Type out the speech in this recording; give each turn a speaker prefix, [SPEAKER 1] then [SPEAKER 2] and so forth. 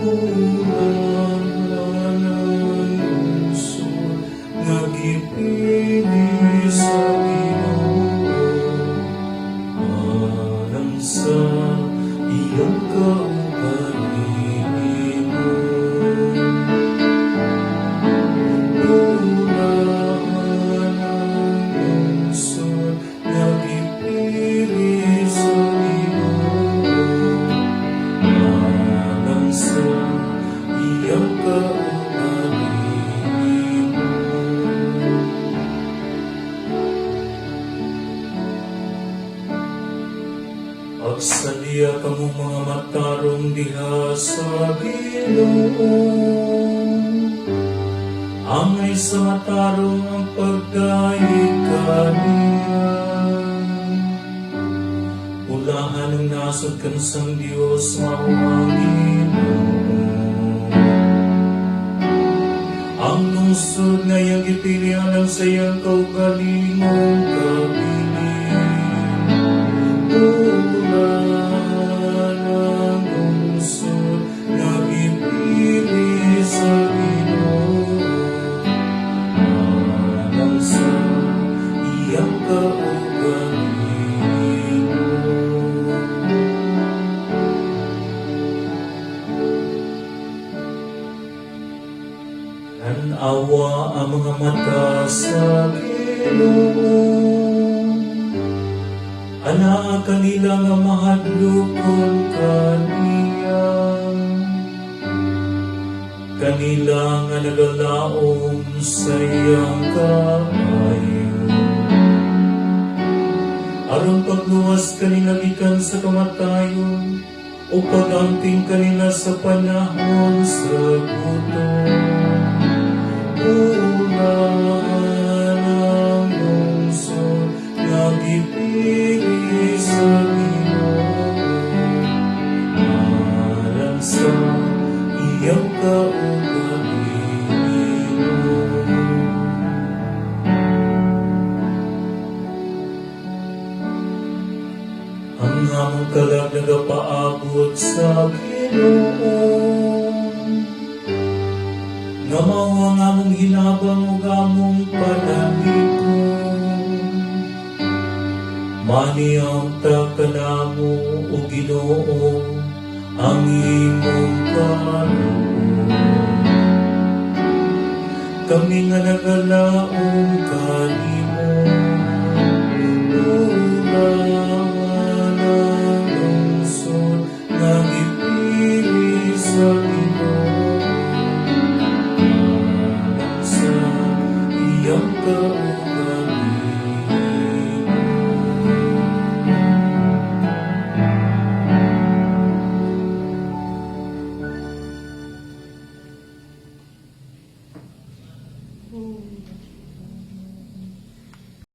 [SPEAKER 1] Ulan ng lungsod nagipili sa Ginoo, alang sa iyong kaugalingon. Ulan ng lungsod nagipili sa Ginoo, alang sa iyong kaugalingon. Agsalia kamo mga matarong diha sa Ginoo, angay sa matarong ang pagdayeg kaniya. Ulahan ng nasod kan sang Dios mauangin ang lungsod nga iyang gipili alang sa iyang kaugalingong kabilin. Ulan ng lungsod nga gipili sa Ginoo, alang sa iyang kaugalingon. Tanawa ang mga mata sa Ginoo, ana kanila nga mahadlokon kaniya. Kanila nga nagalaom sa iyang kaayo, aron pagluwas kanila gikan sa kamatayon, o pag-amping kanila sa panahon sa gutom. Ulan ng lungsod nagipili sa Ginoo, alang sa iyang kaugalingon. Ang among kalag nagapaabot sa Ginoo, nga mao ang among hinabang ug among panaligon. Maniangta ka namo o Ginoo ang imong kaluoy. Kami nga nagalaom kanimo, ulan